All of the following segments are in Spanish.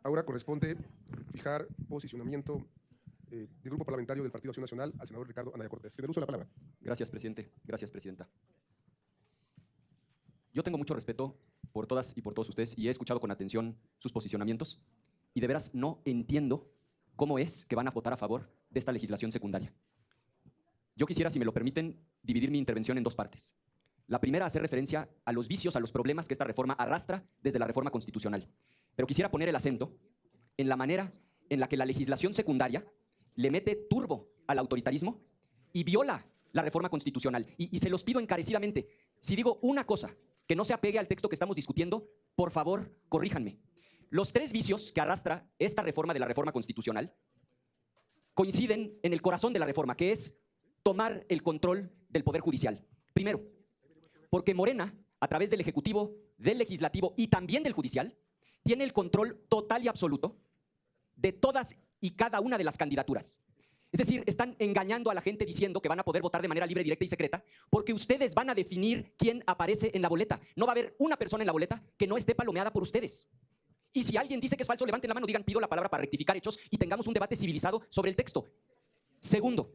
Ahora corresponde fijar posicionamiento del Grupo Parlamentario del Partido Acción Nacional al senador Ricardo Anaya Cortés. Tiene uso de la palabra. Gracias, presidente. Gracias, presidenta. Yo tengo mucho respeto por todas y por todos ustedes y he escuchado con atención sus posicionamientos y de veras no entiendo cómo es que van a votar a favor de esta legislación secundaria. Yo quisiera, si me lo permiten, dividir mi intervención en dos partes. La primera, hacer referencia a los vicios, a los problemas que esta reforma arrastra desde la reforma constitucional. Pero quisiera poner el acento en la manera en la que la legislación secundaria le mete turbo al autoritarismo y viola la reforma constitucional. Y se los pido encarecidamente, si digo una cosa que no se apegue al texto que estamos discutiendo, por favor, corríjanme. Los tres vicios que arrastra esta reforma de la reforma constitucional coinciden en el corazón de la reforma, que es tomar el control del Poder Judicial. Primero, porque Morena, a través del Ejecutivo, del Legislativo y también del Judicial, tiene el control total y absoluto de todas y cada una de las candidaturas. Es decir, están engañando a la gente diciendo que van a poder votar de manera libre, directa y secreta, porque ustedes van a definir quién aparece en la boleta. No va a haber una persona en la boleta que no esté palomeada por ustedes. Y si alguien dice que es falso, levanten la mano, digan, pido la palabra para rectificar hechos y tengamos un debate civilizado sobre el texto. Segundo,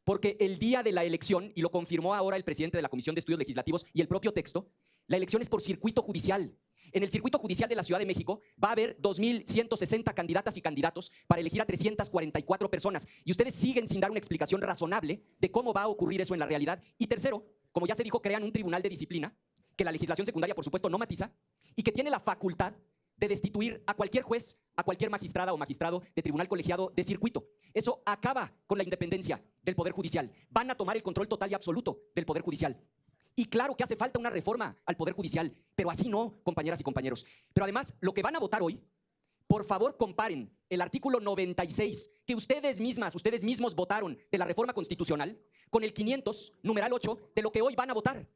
porque el día de la elección, y lo confirmó ahora el presidente de la Comisión de Estudios Legislativos y el propio texto, la elección es por circuito judicial. En el circuito judicial de la Ciudad de México va a haber 2.160 candidatas y candidatos para elegir a 344 personas. Y ustedes siguen sin dar una explicación razonable de cómo va a ocurrir eso en la realidad. Y tercero, como ya se dijo, crean un tribunal de disciplina, que la legislación secundaria, por supuesto, no matiza, y que tiene la facultad de destituir a cualquier juez, a cualquier magistrada o magistrado de tribunal colegiado de circuito. Eso acaba con la independencia del Poder Judicial. Van a tomar el control total y absoluto del Poder Judicial. Y claro que hace falta una reforma al Poder Judicial, pero así no, compañeras y compañeros. Pero además, lo que van a votar hoy, por favor comparen el artículo 96 que ustedes mismos votaron de la reforma constitucional con el 500, numeral 8, de lo que hoy van a votar.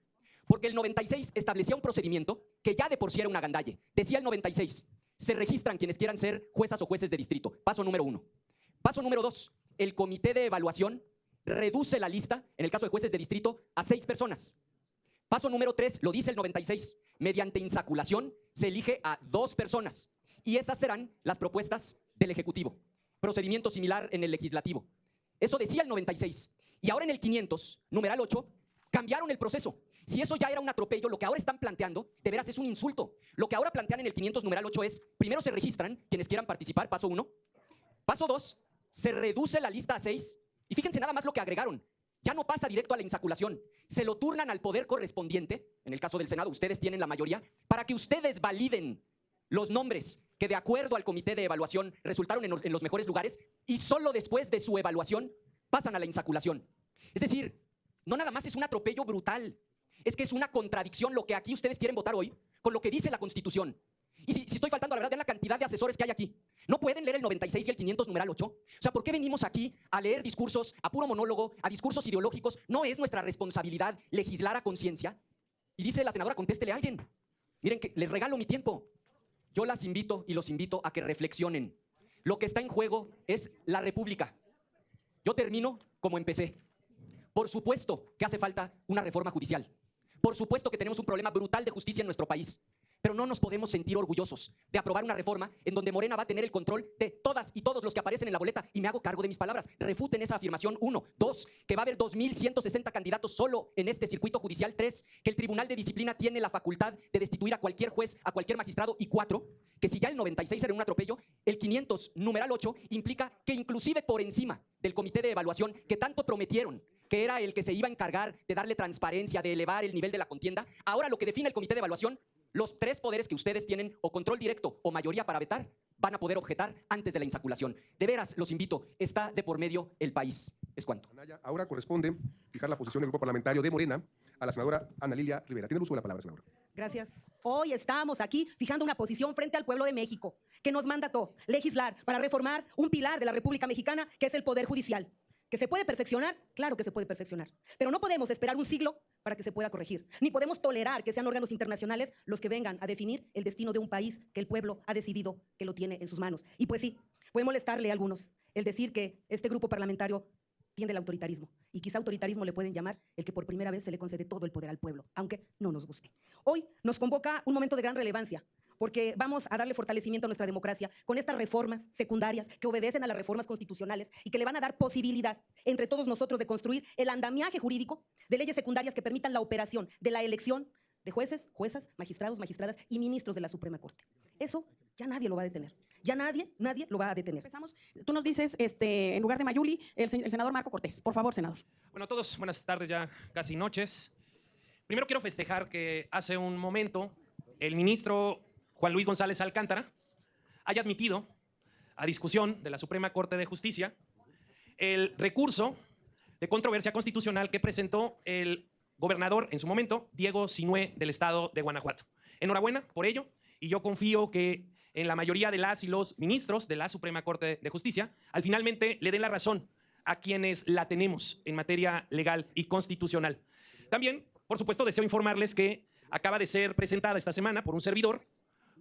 Porque el 96 establecía un procedimiento que ya de por sí era una agandalle. Decía el 96, se registran quienes quieran ser juezas o jueces de distrito. Paso número 1. Paso número 2, el comité de evaluación reduce la lista, en el caso de jueces de distrito, a 6 personas. Paso número 3, lo dice el 96, mediante insaculación se elige a 2 personas. Y esas serán las propuestas del Ejecutivo. Procedimiento similar en el Legislativo. Eso decía el 96. Y ahora en el 500, numeral 8, cambiaron el proceso. Si eso ya era un atropello, lo que ahora están planteando, de veras es un insulto. Lo que ahora plantean en el 500, numeral 8 es, primero se registran quienes quieran participar, paso 1. Paso 2, se reduce la lista a 6. Y fíjense nada más lo que agregaron. Ya no pasa directo a la insaculación. Se lo turnan al poder correspondiente, en el caso del Senado, ustedes tienen la mayoría, para que ustedes validen los nombres que de acuerdo al comité de evaluación resultaron en los mejores lugares y solo después de su evaluación pasan a la insaculación. Es decir, no nada más es un atropello brutal, es que es una contradicción lo que aquí ustedes quieren votar hoy con lo que dice la Constitución. Y si estoy faltando a la verdad, vean la cantidad de asesores que hay aquí. ¿No pueden leer el 96 y el 500, numeral 8? O sea, ¿por qué venimos aquí a leer discursos, a puro monólogo, a discursos ideológicos? ¿No es nuestra responsabilidad legislar a conciencia? Y dice la senadora, contéstele a alguien. Miren, que les regalo mi tiempo. Yo las invito y los invito a que reflexionen. Lo que está en juego es la República. Yo termino como empecé. Por supuesto que hace falta una reforma judicial. Por supuesto que tenemos un problema brutal de justicia en nuestro país. Pero no nos podemos sentir orgullosos de aprobar una reforma en donde Morena va a tener el control de todas y todos los que aparecen en la boleta. Y me hago cargo de mis palabras. Refuten esa afirmación. 1. 2. Que va a haber 2.160 candidatos solo en este circuito judicial. 3. Que el Tribunal de Disciplina tiene la facultad de destituir a cualquier juez, a cualquier magistrado. Y 4. Que si ya el 96 era un atropello, el 500, numeral 8, implica que inclusive por encima del comité de evaluación que tanto prometieron, que era el que se iba a encargar de darle transparencia, de elevar el nivel de la contienda, ahora lo que define el comité de evaluación, los 3 poderes que ustedes tienen, o control directo o mayoría para vetar, van a poder objetar antes de la insaculación. De veras, los invito, está de por medio el país. Es cuanto. Ahora corresponde fijar la posición del Grupo Parlamentario de Morena a la senadora Ana Lilia Rivera. Tiene el uso de la palabra, senadora. Gracias. Hoy estamos aquí fijando una posición frente al pueblo de México, que nos mandató legislar para reformar un pilar de la República Mexicana, que es el Poder Judicial. ¿Que se puede perfeccionar? Claro que se puede perfeccionar. Pero no podemos esperar un siglo para que se pueda corregir. Ni podemos tolerar que sean órganos internacionales los que vengan a definir el destino de un país que el pueblo ha decidido que lo tiene en sus manos. Y pues sí, puede molestarle a algunos el decir que este grupo parlamentario tiende al autoritarismo. Y quizá autoritarismo le pueden llamar el que por primera vez se le concede todo el poder al pueblo, aunque no nos guste. Hoy nos convoca un momento de gran relevancia, porque vamos a darle fortalecimiento a nuestra democracia con estas reformas secundarias que obedecen a las reformas constitucionales y que le van a dar posibilidad entre todos nosotros de construir el andamiaje jurídico de leyes secundarias que permitan la operación de la elección de jueces, juezas, magistrados, magistradas y ministros de la Suprema Corte. Eso ya nadie lo va a detener. Ya nadie lo va a detener. Empezamos. Tú nos dices, en lugar de Mayuli, el senador Marco Cortés. Por favor, senador. Bueno, a todos, buenas tardes, ya casi noches. Primero quiero festejar que hace un momento el ministro Juan Luis González Alcántara haya admitido a discusión de la Suprema Corte de Justicia el recurso de controversia constitucional que presentó el gobernador en su momento, Diego Sinué, del estado de Guanajuato. Enhorabuena por ello, y yo confío que en la mayoría de las y los ministros de la Suprema Corte de Justicia, al finalmente le den la razón a quienes la tenemos en materia legal y constitucional. También, por supuesto, deseo informarles que acaba de ser presentada esta semana por un servidor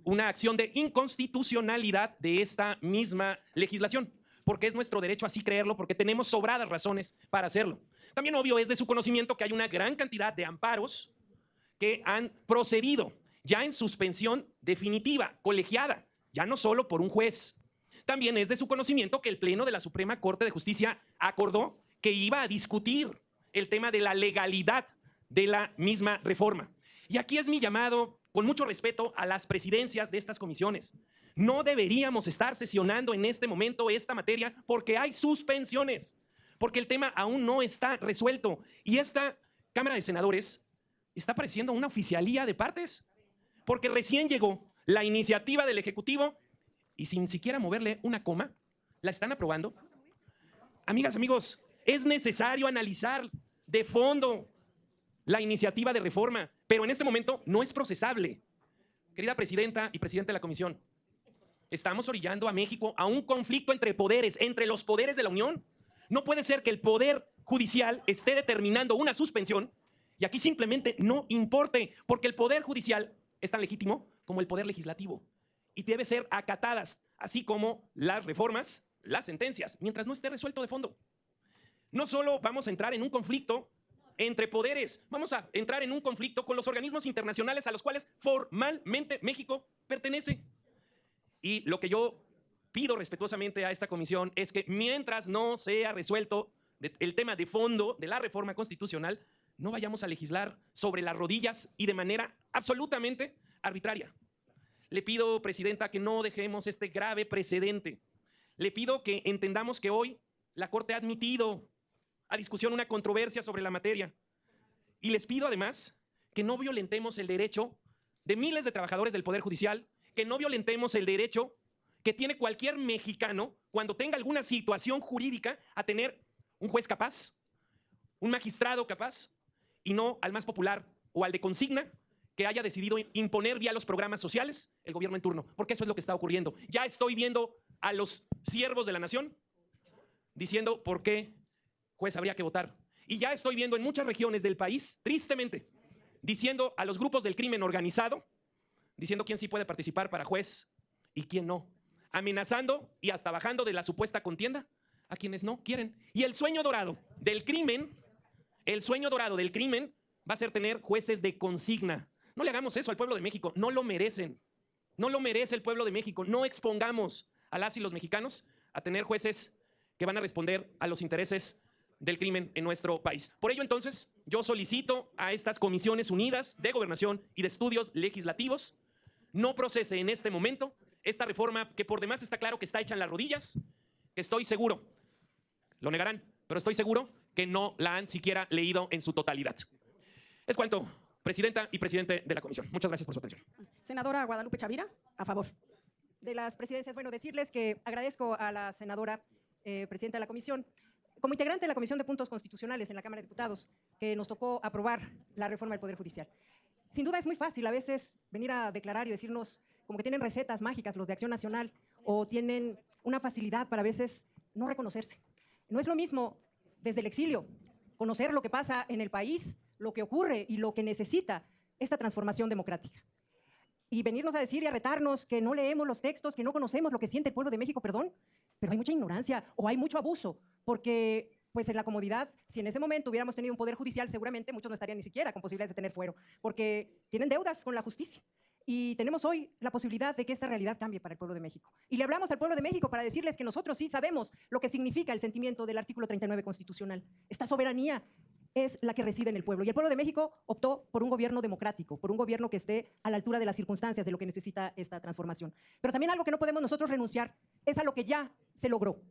una acción de inconstitucionalidad de esta misma legislación, porque es nuestro derecho así creerlo, porque tenemos sobradas razones para hacerlo. También obvio es de su conocimiento que hay una gran cantidad de amparos que han procedido ya en suspensión definitiva, colegiada, ya no solo por un juez. También es de su conocimiento que el Pleno de la Suprema Corte de Justicia acordó que iba a discutir el tema de la legalidad de la misma reforma. Y aquí es mi llamado, con mucho respeto, a las presidencias de estas comisiones. No deberíamos estar sesionando en este momento esta materia porque hay suspensiones, porque el tema aún no está resuelto. Y esta Cámara de Senadores está pareciendo una oficialía de partes, porque recién llegó la iniciativa del Ejecutivo y sin siquiera moverle una coma, la están aprobando. Amigas, amigos, es necesario analizar de fondo la iniciativa de reforma, pero en este momento no es procesable. Querida presidenta y presidente de la comisión, estamos orillando a México a un conflicto entre poderes, entre los poderes de la Unión. No puede ser que el Poder Judicial esté determinando una suspensión y aquí simplemente no importe, porque el Poder Judicial es tan legítimo como el Poder Legislativo y debe ser acatadas, así como las reformas, las sentencias, mientras no esté resuelto de fondo. No solo vamos a entrar en un conflicto entre poderes, vamos a entrar en un conflicto con los organismos internacionales a los cuales formalmente México pertenece. Y lo que yo pido respetuosamente a esta comisión es que mientras no sea resuelto el tema de fondo de la reforma constitucional, no vayamos a legislar sobre las rodillas y de manera absolutamente arbitraria. Le pido, presidenta, que no dejemos este grave precedente. Le pido que entendamos que hoy la Corte ha admitido a discusión una controversia sobre la materia. Y les pido además que no violentemos el derecho de miles de trabajadores del Poder Judicial, que no violentemos el derecho que tiene cualquier mexicano cuando tenga alguna situación jurídica a tener un juez capaz, un magistrado capaz, y no al más popular o al de consigna que haya decidido imponer vía los programas sociales el gobierno en turno, porque eso es lo que está ocurriendo. Ya estoy viendo a los siervos de la nación diciendo por qué juez habría que votar. Y ya estoy viendo en muchas regiones del país, tristemente, diciendo a los grupos del crimen organizado, diciendo quién sí puede participar para juez y quién no, amenazando y hasta bajando de la supuesta contienda a quienes no quieren. Y el sueño dorado del crimen, va a ser tener jueces de consigna. No le hagamos eso al pueblo de México, no lo merecen. No lo merece el pueblo de México. No expongamos a las y los mexicanos a tener jueces que van a responder a los intereses del crimen en nuestro país. Por ello, entonces, yo solicito a estas comisiones unidas de gobernación y de estudios legislativos no procese en este momento esta reforma que por demás está claro que está hecha en las rodillas, que estoy seguro, lo negarán, pero estoy seguro que no la han siquiera leído en su totalidad. Es cuanto, presidenta y presidente de la comisión. Muchas gracias por su atención. Senadora Guadalupe Chavira, a favor. De las presidencias, bueno, decirles que agradezco a la senadora presidenta de la comisión, como integrante de la Comisión de Puntos Constitucionales en la Cámara de Diputados, que nos tocó aprobar la reforma del Poder Judicial. Sin duda es muy fácil a veces venir a declarar y decirnos como que tienen recetas mágicas los de Acción Nacional o tienen una facilidad para a veces no reconocerse. No es lo mismo desde el exilio conocer lo que pasa en el país, lo que ocurre y lo que necesita esta transformación democrática. Y venirnos a decir y a retarnos que no leemos los textos, que no conocemos lo que siente el pueblo de México, perdón, pero hay mucha ignorancia o hay mucho abuso, porque pues en la comodidad, si en ese momento hubiéramos tenido un poder judicial, seguramente muchos no estarían ni siquiera con posibilidades de tener fuero, porque tienen deudas con la justicia. Y tenemos hoy la posibilidad de que esta realidad cambie para el pueblo de México. Y le hablamos al pueblo de México para decirles que nosotros sí sabemos lo que significa el sentimiento del artículo 39 constitucional. Esta soberanía es la que reside en el pueblo. Y el pueblo de México optó por un gobierno democrático, por un gobierno que esté a la altura de las circunstancias de lo que necesita esta transformación. Pero también algo que no podemos nosotros renunciar es a lo que ya se logró,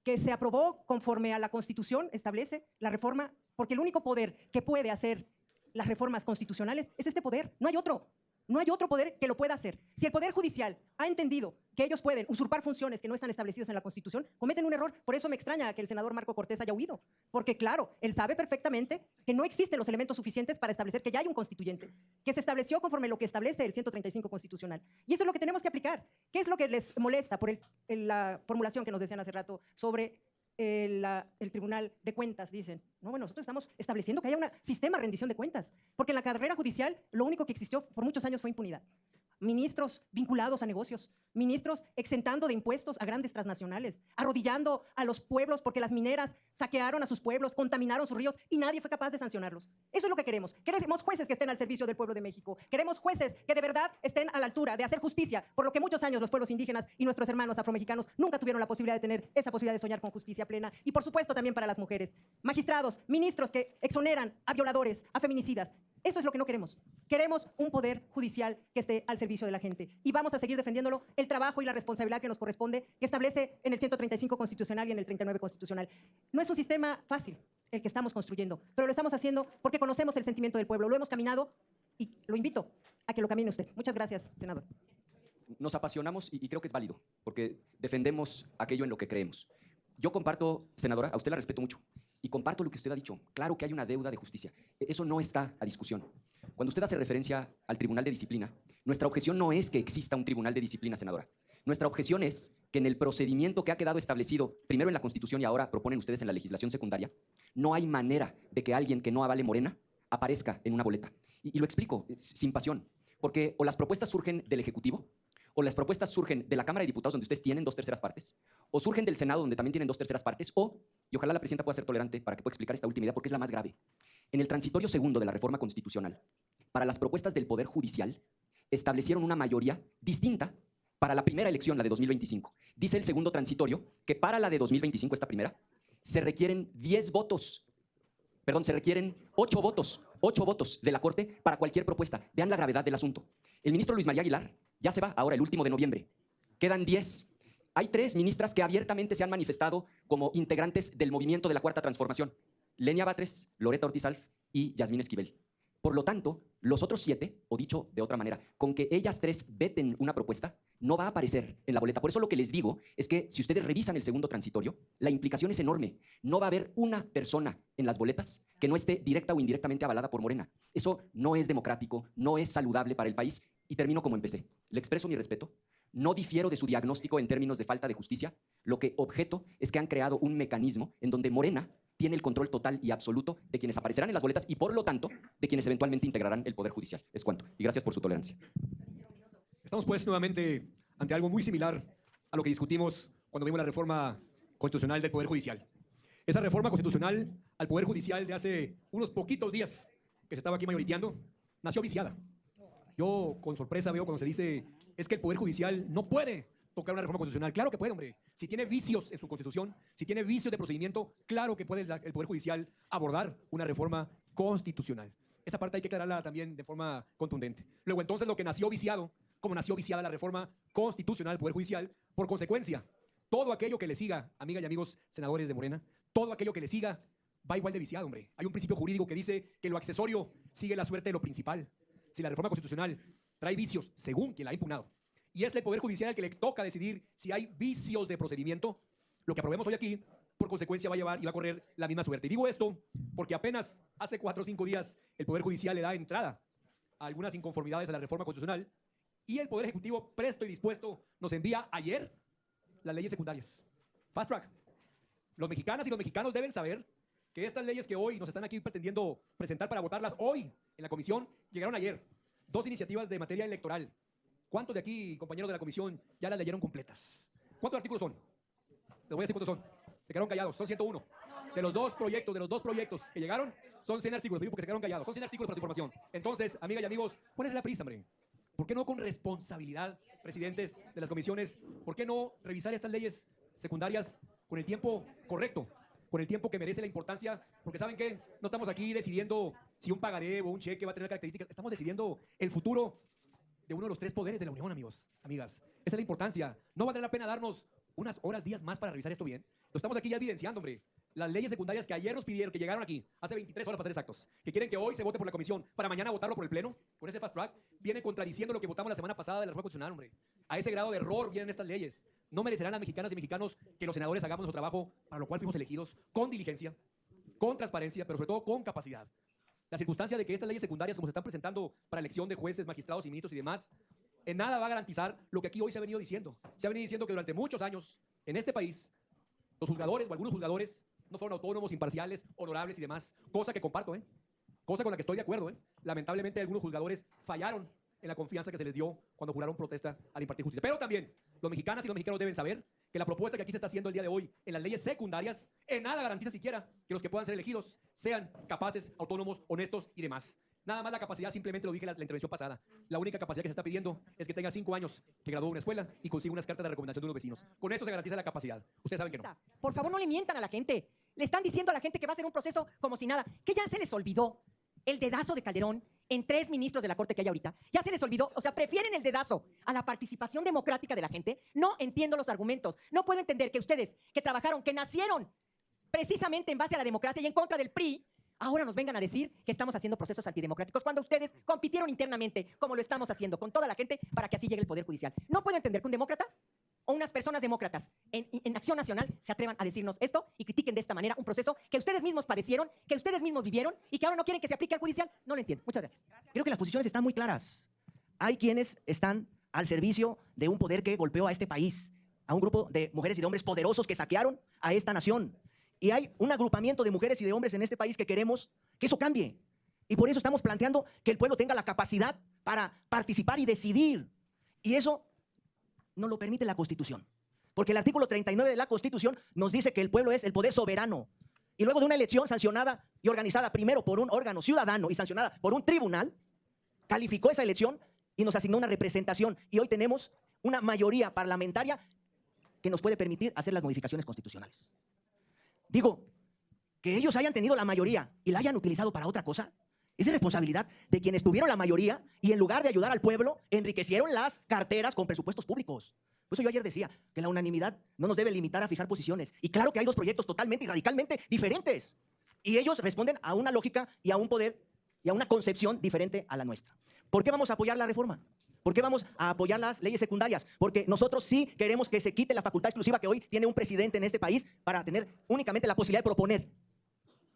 que se aprobó conforme a la Constitución establece la reforma, porque el único poder que puede hacer las reformas constitucionales es este poder, no hay otro. No hay otro poder que lo pueda hacer. Si el Poder Judicial ha entendido que ellos pueden usurpar funciones que no están establecidas en la Constitución, cometen un error. Por eso me extraña que el senador Marco Cortés haya huido. Porque, claro, él sabe perfectamente que no existen los elementos suficientes para establecer que ya hay un constituyente, que se estableció conforme lo que establece el 135 constitucional. Y eso es lo que tenemos que aplicar. ¿Qué es lo que les molesta por la formulación que nos decían hace rato sobre el Tribunal de Cuentas? Dicen, no, bueno, nosotros estamos estableciendo que haya un sistema de rendición de cuentas, porque en la carrera judicial lo único que existió por muchos años fue impunidad. Ministros vinculados a negocios, ministros exentando de impuestos a grandes transnacionales, arrodillando a los pueblos porque las mineras saquearon a sus pueblos, contaminaron sus ríos y nadie fue capaz de sancionarlos. Eso es lo que queremos. Queremos jueces que estén al servicio del pueblo de México. Queremos jueces que de verdad estén a la altura de hacer justicia, por lo que muchos años los pueblos indígenas y nuestros hermanos afromexicanos nunca tuvieron la posibilidad de tener esa posibilidad de soñar con justicia plena. Y por supuesto también para las mujeres. Magistrados, ministros que exoneran a violadores, a feminicidas. Eso es lo que no queremos. Queremos un poder judicial que esté al servicio de la gente. Y vamos a seguir defendiéndolo, el trabajo y la responsabilidad que nos corresponde, que establece en el 135 constitucional y en el 39 constitucional. No es un sistema fácil el que estamos construyendo, pero lo estamos haciendo porque conocemos el sentimiento del pueblo. Lo hemos caminado y lo invito a que lo camine usted. Muchas gracias, senador. Nos apasionamos y creo que es válido, porque defendemos aquello en lo que creemos. Yo comparto, senadora, a usted la respeto mucho, y comparto lo que usted ha dicho. Claro que hay una deuda de justicia. Eso no está a discusión. Cuando usted hace referencia al Tribunal de Disciplina, nuestra objeción no es que exista un Tribunal de Disciplina, senadora. Nuestra objeción es que en el procedimiento que ha quedado establecido, primero en la Constitución y ahora proponen ustedes en la legislación secundaria, no hay manera de que alguien que no avale Morena aparezca en una boleta. Y lo explico sin pasión, porque o las propuestas surgen del Ejecutivo, o las propuestas surgen de la Cámara de Diputados, donde ustedes tienen 2/3 partes, o surgen del Senado, donde también tienen 2/3 partes, o, y ojalá la presidenta pueda ser tolerante para que pueda explicar esta última idea, porque es la más grave. En el transitorio segundo de la reforma constitucional, para las propuestas del Poder Judicial, establecieron una mayoría distinta para la primera elección, la de 2025. Dice el segundo transitorio que para la de 2025, esta primera, se requieren 10 votos. Perdón, se requieren 8 votos de la Corte para cualquier propuesta. Vean la gravedad del asunto. El ministro Luis María Aguilar ya se va ahora, el último de noviembre. Quedan 10. Hay 3 ministras que abiertamente se han manifestado como integrantes del movimiento de la Cuarta Transformación. Lenia Batres, Loreta Ortiz Alf y Yasmín Esquivel. Por lo tanto, los otros 7, o dicho de otra manera, con que ellas 3 veten una propuesta, no va a aparecer en la boleta. Por eso lo que les digo es que si ustedes revisan el segundo transitorio, la implicación es enorme. No va a haber una persona en las boletas que no esté directa o indirectamente avalada por Morena. Eso no es democrático, no es saludable para el país. Y termino como empecé. Le expreso mi respeto. No difiero de su diagnóstico en términos de falta de justicia. Lo que objeto es que han creado un mecanismo en donde Morena tiene el control total y absoluto de quienes aparecerán en las boletas y, por lo tanto, de quienes eventualmente integrarán el Poder Judicial. Es cuanto. Y gracias por su tolerancia. Estamos pues nuevamente ante algo muy similar a lo que discutimos cuando vimos la reforma constitucional del Poder Judicial. Esa reforma constitucional al Poder Judicial de hace unos poquitos días que se estaba aquí mayoriteando, nació viciada. Yo con sorpresa veo cuando se dice es que el Poder Judicial no puede tocar una reforma constitucional. Claro que puede, hombre. Si tiene vicios en su constitución, si tiene vicios de procedimiento, claro que puede el Poder Judicial abordar una reforma constitucional. Esa parte hay que aclararla también de forma contundente. Luego, entonces, lo que nació viciado, como nació viciada la reforma constitucional del Poder Judicial, por consecuencia, todo aquello que le siga, amigas y amigos senadores de Morena, todo aquello que le siga va igual de viciado, hombre. Hay un principio jurídico que dice que lo accesorio sigue la suerte de lo principal. Si la reforma constitucional trae vicios, según quien la ha impugnado, y es el Poder Judicial el que le toca decidir si hay vicios de procedimiento, lo que aprobemos hoy aquí, por consecuencia, va a llevar y va a correr la misma suerte. Y digo esto porque apenas hace 4 o 5 días el Poder Judicial le da entrada a algunas inconformidades a la reforma constitucional y el Poder Ejecutivo, presto y dispuesto, nos envía ayer las leyes secundarias. Fast track. Los mexicanas y los mexicanos deben saber que estas leyes que hoy nos están aquí pretendiendo presentar para votarlas hoy en la comisión, llegaron ayer. 2 iniciativas de materia electoral. ¿Cuántos de aquí, compañeros de la comisión, ya las leyeron completas? ¿Cuántos artículos son? Les voy a decir cuántos son. Se quedaron callados, son 101. De los dos proyectos que llegaron, son 100 artículos. Digo porque se quedaron callados. Son 100 artículos para su información. Entonces, amigas y amigos, ¿cuál es la prisa, hombre? ¿Por qué no con responsabilidad, presidentes de las comisiones? ¿Por qué no revisar estas leyes secundarias con el tiempo correcto? Con el tiempo que merece la importancia, porque ¿saben qué? No estamos aquí decidiendo si un pagaré o un cheque va a tener características, estamos decidiendo el futuro de uno de los tres poderes de la Unión, amigos, amigas. Esa es la importancia. No valdrá la pena darnos unas horas, días más para revisar esto bien. Lo estamos aquí ya evidenciando, hombre. Las leyes secundarias que ayer nos pidieron, que llegaron aquí, hace 23 horas para ser exactos, que quieren que hoy se vote por la comisión, para mañana votarlo por el pleno, con ese fast track, vienen contradiciendo lo que votamos la semana pasada de la reforma constitucional, hombre. A ese grado de error vienen estas leyes. No merecerán las mexicanas y mexicanos que los senadores hagamos nuestro trabajo, para lo cual fuimos elegidos, con diligencia, con transparencia, pero sobre todo con capacidad. La circunstancia de que estas leyes secundarias, como se están presentando para elección de jueces, magistrados y ministros y demás, en nada va a garantizar lo que aquí hoy se ha venido diciendo. Se ha venido diciendo que durante muchos años, en este país, los juzgadores o algunos juzgadores no fueron autónomos, imparciales, honorables y demás, cosa que comparto, cosa con la que estoy de acuerdo. Lamentablemente algunos juzgadores fallaron en la confianza que se les dio cuando juraron protesta al impartir justicia. Pero también los mexicanas y los mexicanos deben saber que la propuesta que aquí se está haciendo el día de hoy en las leyes secundarias en nada garantiza siquiera que los que puedan ser elegidos sean capaces, autónomos, honestos y demás. Nada más la capacidad, simplemente lo dije en la intervención pasada. La única capacidad que se está pidiendo es que tenga 5 años, que graduó una escuela y consiga unas cartas de recomendación de unos vecinos. Con eso se garantiza la capacidad. Ustedes saben que no. Por favor, no le mientan a la gente. Le están diciendo a la gente que va a ser un proceso como si nada. Que ya se les olvidó el dedazo de Calderón en 3 ministros de la Corte que hay ahorita. Ya se les olvidó. O sea, prefieren el dedazo a la participación democrática de la gente. No entiendo los argumentos. No puedo entender que ustedes, que trabajaron, que nacieron precisamente en base a la democracia y en contra del PRI, ahora nos vengan a decir que estamos haciendo procesos antidemocráticos cuando ustedes compitieron internamente, como lo estamos haciendo con toda la gente, para que así llegue el Poder Judicial. No puedo entender que un demócrata o unas personas demócratas en Acción Nacional se atrevan a decirnos esto y critiquen de esta manera un proceso que ustedes mismos padecieron, que ustedes mismos vivieron y que ahora no quieren que se aplique al judicial. No lo entiendo. Muchas gracias. Creo que las posiciones están muy claras. Hay quienes están al servicio de un poder que golpeó a este país, a un grupo de mujeres y de hombres poderosos que saquearon a esta nación. Y hay un agrupamiento de mujeres y de hombres en este país que queremos que eso cambie. Y por eso estamos planteando que el pueblo tenga la capacidad para participar y decidir. Y eso no lo permite la Constitución. Porque el artículo 39 de la Constitución nos dice que el pueblo es el poder soberano. Y luego de una elección sancionada y organizada primero por un órgano ciudadano y sancionada por un tribunal, calificó esa elección y nos asignó una representación. Y hoy tenemos una mayoría parlamentaria que nos puede permitir hacer las modificaciones constitucionales. Digo, que ellos hayan tenido la mayoría y la hayan utilizado para otra cosa, es de responsabilidad de quienes tuvieron la mayoría y en lugar de ayudar al pueblo, enriquecieron las carteras con presupuestos públicos. Por eso yo ayer decía que la unanimidad no nos debe limitar a fijar posiciones. Y claro que hay 2 proyectos totalmente y radicalmente diferentes. Y ellos responden a una lógica y a un poder y a una concepción diferente a la nuestra. ¿Por qué vamos a apoyar la reforma? ¿Por qué vamos a apoyar las leyes secundarias? Porque nosotros sí queremos que se quite la facultad exclusiva que hoy tiene un presidente en este país para tener únicamente la posibilidad de proponer.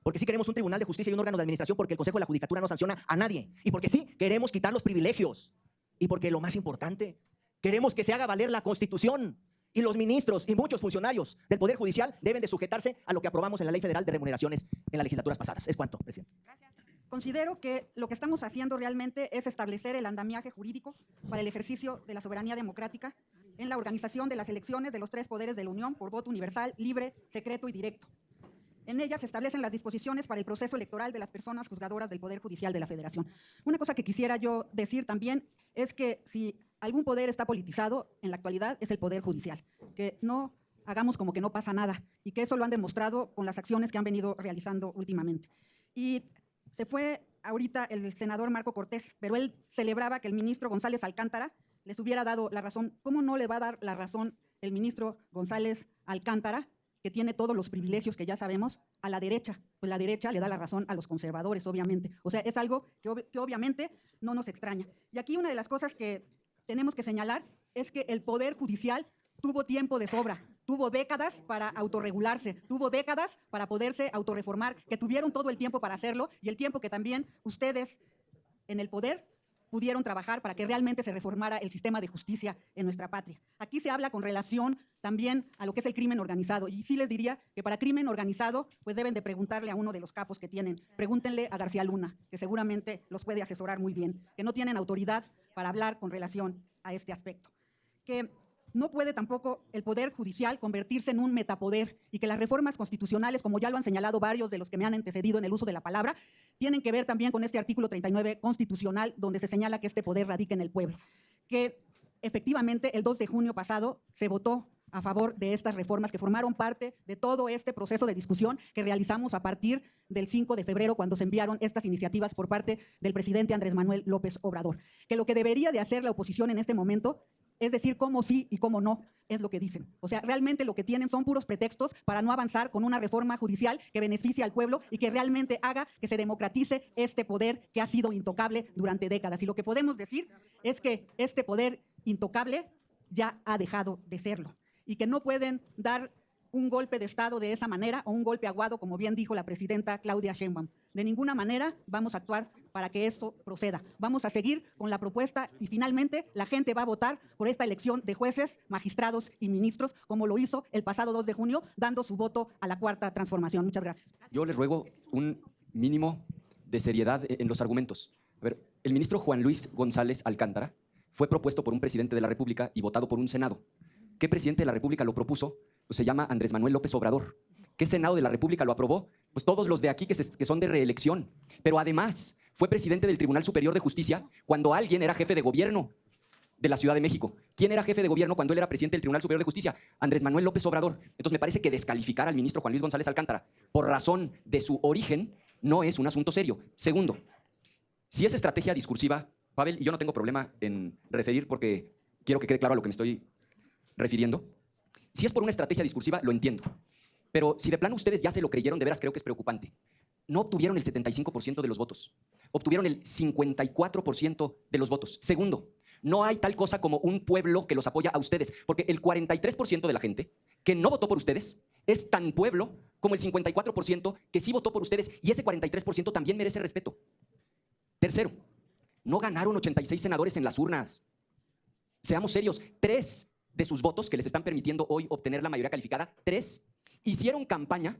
Porque sí queremos un tribunal de justicia y un órgano de administración porque el Consejo de la Judicatura no sanciona a nadie. Y porque sí queremos quitar los privilegios. Y porque lo más importante, queremos que se haga valer la Constitución. Y los ministros y muchos funcionarios del Poder Judicial deben de sujetarse a lo que aprobamos en la Ley Federal de Remuneraciones en las legislaturas pasadas. Es cuanto, presidente. Gracias. Considero que lo que estamos haciendo realmente es establecer el andamiaje jurídico para el ejercicio de la soberanía democrática en la organización de las elecciones de los 3 poderes de la Unión por voto universal, libre, secreto y directo. En ellas se establecen las disposiciones para el proceso electoral de las personas juzgadoras del Poder Judicial de la Federación. Una cosa que quisiera yo decir también es que si algún poder está politizado en la actualidad es el Poder Judicial, que no hagamos como que no pasa nada y que eso lo han demostrado con las acciones que han venido realizando últimamente. Y se fue ahorita el senador Marco Cortés, pero él celebraba que el ministro González Alcántara les hubiera dado la razón. ¿Cómo no le va a dar la razón el ministro González Alcántara, que tiene todos los privilegios que ya sabemos, a la derecha? Pues la derecha le da la razón a los conservadores, obviamente. O sea, es algo que obviamente no nos extraña. Y aquí una de las cosas que tenemos que señalar es que el Poder Judicial tuvo tiempo de sobra, tuvo décadas para autorregularse, tuvo décadas para poderse autorreformar, que tuvieron todo el tiempo para hacerlo y el tiempo que también ustedes en el poder pudieron trabajar para que realmente se reformara el sistema de justicia en nuestra patria. Aquí se habla con relación también a lo que es el crimen organizado y sí les diría que para crimen organizado pues deben de preguntarle a uno de los capos que tienen. Pregúntenle a García Luna, que seguramente los puede asesorar muy bien, que no tienen autoridad para hablar con relación a este aspecto. Que No puede tampoco el Poder Judicial convertirse en un metapoder y que las reformas constitucionales, como ya lo han señalado varios de los que me han antecedido en el uso de la palabra, tienen que ver también con este artículo 39 constitucional, donde se señala que este poder radica en el pueblo. Que efectivamente el 2 de junio pasado se votó a favor de estas reformas que formaron parte de todo este proceso de discusión que realizamos a partir del 5 de febrero, cuando se enviaron estas iniciativas por parte del presidente Andrés Manuel López Obrador. Que lo que debería de hacer la oposición en este momento es decir cómo sí y cómo no, es lo que dicen. O sea, realmente lo que tienen son puros pretextos para no avanzar con una reforma judicial que beneficie al pueblo y que realmente haga que se democratice este poder que ha sido intocable durante décadas. Y lo que podemos decir es que este poder intocable ya ha dejado de serlo y que no pueden dar un golpe de Estado de esa manera o un golpe aguado, como bien dijo la presidenta Claudia Sheinbaum. De ninguna manera vamos a actuar para que esto proceda. Vamos a seguir con la propuesta y finalmente la gente va a votar por esta elección de jueces, magistrados y ministros, como lo hizo el pasado 2 de junio, dando su voto a la Cuarta Transformación. Muchas gracias. Yo les ruego un mínimo de seriedad en los argumentos. A ver, el ministro Juan Luis González Alcántara fue propuesto por un presidente de la República y votado por un Senado. ¿Qué presidente de la República lo propuso? Pues se llama Andrés Manuel López Obrador. ¿Qué Senado de la República lo aprobó? Pues todos los de aquí que son de reelección. Pero además fue presidente del Tribunal Superior de Justicia cuando alguien era jefe de gobierno de la Ciudad de México. ¿Quién era jefe de gobierno cuando él era presidente del Tribunal Superior de Justicia? Andrés Manuel López Obrador. Entonces me parece que descalificar al ministro Juan Luis González Alcántara por razón de su origen no es un asunto serio. Segundo, si es estrategia discursiva, Pavel, y yo no tengo problema en referir porque quiero que quede claro a lo que me estoy refiriendo. Si es por una estrategia discursiva, lo entiendo. Pero si de plano ustedes ya se lo creyeron, de veras creo que es preocupante. No obtuvieron el 75% de los votos. Obtuvieron el 54% de los votos. Segundo, no hay tal cosa como un pueblo que los apoya a ustedes, porque el 43% de la gente que no votó por ustedes es tan pueblo como el 54% que sí votó por ustedes, y ese 43% también merece respeto. Tercero, no ganaron 86 senadores en las urnas. Seamos serios, 3 de sus votos que les están permitiendo hoy obtener la mayoría calificada, 3 hicieron campaña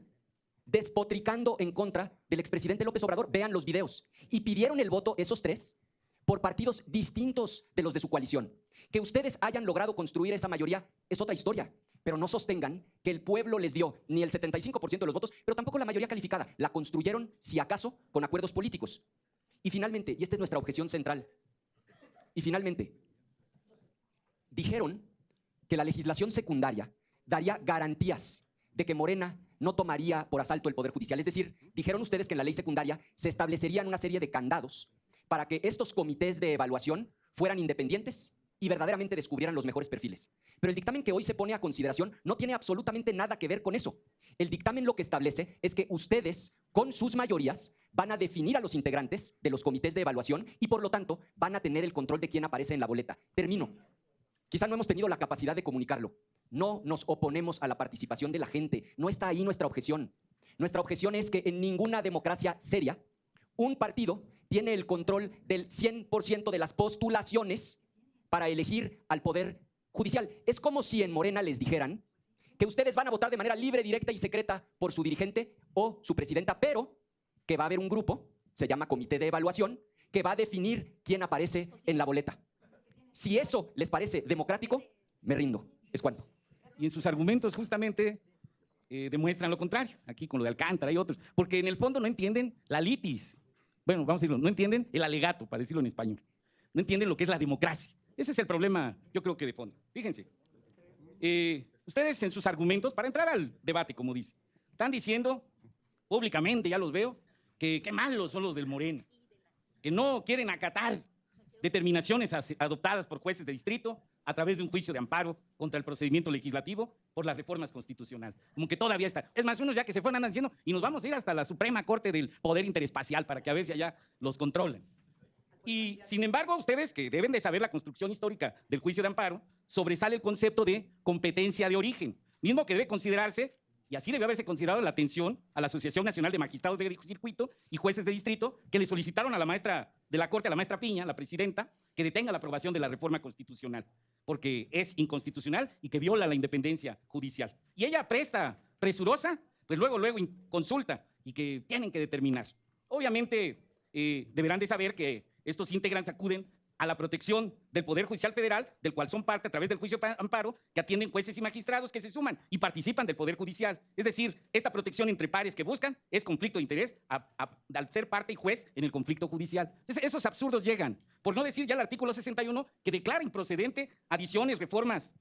despotricando en contra del expresidente López Obrador. Vean los videos. Y pidieron el voto, esos 3, por partidos distintos de los de su coalición. Que ustedes hayan logrado construir esa mayoría es otra historia, pero no sostengan que el pueblo les dio ni el 75% de los votos, pero tampoco la mayoría calificada. La construyeron, si acaso, con acuerdos políticos. Y finalmente, y esta es nuestra objeción central, y finalmente, dijeron que la legislación secundaria daría garantías de que Morena no tomaría por asalto el Poder Judicial. Es decir, dijeron ustedes que en la ley secundaria se establecerían una serie de candados para que estos comités de evaluación fueran independientes y verdaderamente descubrieran los mejores perfiles. Pero el dictamen que hoy se pone a consideración no tiene absolutamente nada que ver con eso. El dictamen lo que establece es que ustedes, con sus mayorías, van a definir a los integrantes de los comités de evaluación y, por lo tanto, van a tener el control de quién aparece en la boleta. Termino. Quizá no hemos tenido la capacidad de comunicarlo. No nos oponemos a la participación de la gente. No está ahí nuestra objeción. Nuestra objeción es que en ninguna democracia seria un partido tiene el control del 100% de las postulaciones para elegir al Poder Judicial. Es como si en Morena les dijeran que ustedes van a votar de manera libre, directa y secreta por su dirigente o su presidenta, pero que va a haber un grupo, se llama Comité de Evaluación, que va a definir quién aparece en la boleta. Si eso les parece democrático, me rindo. Es cuanto. Y en sus argumentos justamente demuestran lo contrario, aquí con lo de Alcántara y otros, porque en el fondo no entienden la litis. Bueno, vamos a decirlo, no entienden el alegato, para decirlo en español. No entienden lo que es la democracia. Ese es el problema, yo creo que de fondo. Fíjense, ustedes en sus argumentos, para entrar al debate, como dice, están diciendo públicamente, ya los veo, que qué malos son los del Morena, que no quieren acatar determinaciones adoptadas por jueces de distrito a través de un juicio de amparo contra el procedimiento legislativo por las reformas constitucionales. Como que todavía está. Es más, unos ya que se fueron andan diciendo, y nos vamos a ir hasta la Suprema Corte del Poder Interespacial para que a ver si allá los controlan. Y, sin embargo, ustedes que deben de saber la construcción histórica del juicio de amparo, sobresale el concepto de competencia de origen, mismo que debe considerarse, y así debe haberse considerado la atención a la Asociación Nacional de Magistrados de Circuito y Jueces de Distrito, que le solicitaron a la maestra de la Corte, a la maestra Piña, la presidenta, que detenga la aprobación de la reforma constitucional, porque es inconstitucional y que viola la independencia judicial. Y ella presurosa, pues luego consulta y que tienen que determinar. Obviamente, deberán de saber que estos integrantes acuden a la protección del Poder Judicial Federal, del cual son parte a través del juicio de amparo, que atienden jueces y magistrados que se suman y participan del Poder Judicial. Es decir, esta protección entre pares que buscan es conflicto de interés al ser parte y juez en el conflicto judicial. Entonces, esos absurdos llegan, por no decir ya el artículo 61, que declara improcedente adiciones, reformas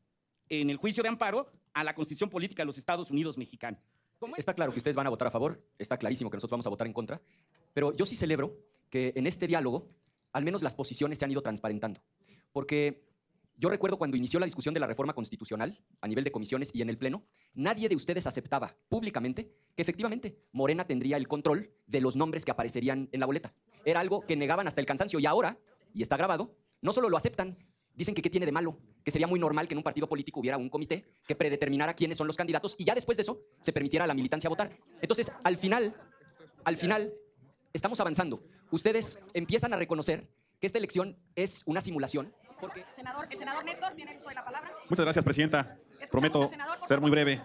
en el juicio de amparo a la Constitución Política de los Estados Unidos mexicanos. Está claro que ustedes van a votar a favor, está clarísimo que nosotros vamos a votar en contra, pero yo sí celebro que en este diálogo al menos las posiciones se han ido transparentando. Porque yo recuerdo cuando inició la discusión de la reforma constitucional a nivel de comisiones y en el Pleno, nadie de ustedes aceptaba públicamente que efectivamente Morena tendría el control de los nombres que aparecerían en la boleta. Era algo que negaban hasta el cansancio y ahora, y está grabado, no solo lo aceptan, dicen que qué tiene de malo, que sería muy normal que en un partido político hubiera un comité que predeterminara quiénes son los candidatos y ya después de eso se permitiera a la militancia votar. Entonces, al final, estamos avanzando. Ustedes empiezan a reconocer que esta elección es una simulación. Porque... El senador Néstor tiene el uso de la palabra. Muchas gracias, presidenta. Prometo ser muy breve.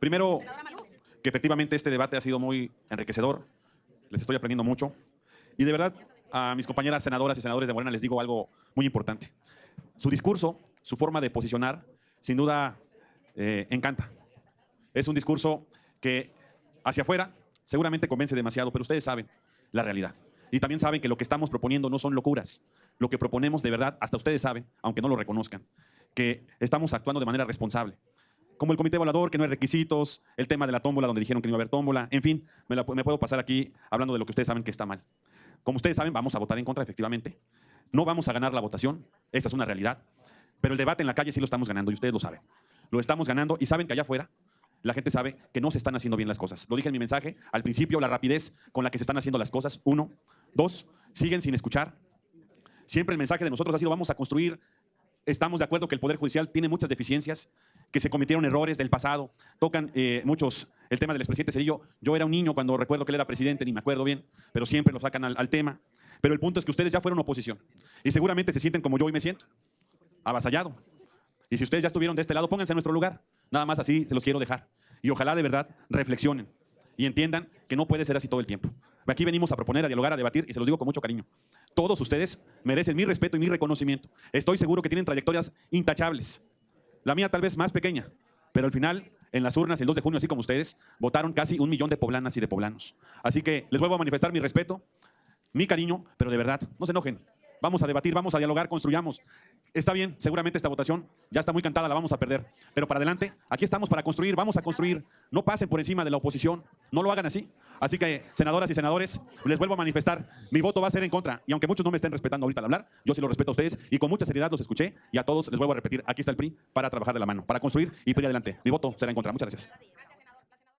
Primero, que efectivamente este debate ha sido muy enriquecedor. Les estoy aprendiendo mucho. Y de verdad, a mis compañeras senadoras y senadores de Morena les digo algo muy importante. Su discurso, su forma de posicionar, sin duda encanta. Es un discurso que hacia afuera seguramente convence demasiado, pero ustedes saben la realidad. Y también saben que lo que estamos proponiendo no son locuras. Lo que proponemos de verdad, hasta ustedes saben, aunque no lo reconozcan, que estamos actuando de manera responsable. Como el comité evaluador, que no hay requisitos, el tema de la tómbola, donde dijeron que no iba a haber tómbola, en fin, me puedo pasar aquí hablando de lo que ustedes saben que está mal. Como ustedes saben, vamos a votar en contra, efectivamente. No vamos a ganar la votación, esa es una realidad. Pero el debate en la calle sí lo estamos ganando y ustedes lo saben. Lo estamos ganando y saben que allá afuera la gente sabe que no se están haciendo bien las cosas. Lo dije en mi mensaje, al principio, la rapidez con la que se están haciendo las cosas. 1, 2, siguen sin escuchar. Siempre el mensaje de nosotros ha sido vamos a construir. Estamos de acuerdo que el Poder Judicial tiene muchas deficiencias, que se cometieron errores del pasado. Tocan muchos el tema del expresidente Zedillo. Yo era un niño cuando recuerdo que él era presidente, ni me acuerdo bien, pero siempre lo sacan al tema. Pero el punto es que ustedes ya fueron oposición y seguramente se sienten como yo hoy me siento, avasallado. Y si ustedes ya estuvieron de este lado, pónganse en nuestro lugar. Nada más así se los quiero dejar. Y ojalá de verdad reflexionen y entiendan que no puede ser así todo el tiempo. Aquí venimos a proponer, a dialogar, a debatir y se los digo con mucho cariño. Todos ustedes merecen mi respeto y mi reconocimiento. Estoy seguro que tienen trayectorias intachables. La mía tal vez más pequeña, pero al final, en las urnas, el 2 de junio, así como ustedes, votaron casi 1 millón de poblanas y de poblanos. Así que les vuelvo a manifestar mi respeto, mi cariño, pero de verdad, no se enojen. Vamos a debatir, vamos a dialogar, construyamos. Está bien, seguramente esta votación ya está muy cantada, la vamos a perder. Pero para adelante, aquí estamos para construir, vamos a construir. No pasen por encima de la oposición, no lo hagan así. Así que, senadoras y senadores, les vuelvo a manifestar, mi voto va a ser en contra. Y aunque muchos no me estén respetando ahorita al hablar, yo sí lo respeto a ustedes y con mucha seriedad los escuché. Y a todos les vuelvo a repetir, aquí está el PRI para trabajar de la mano, para construir y PRI adelante. Mi voto será en contra. Muchas gracias.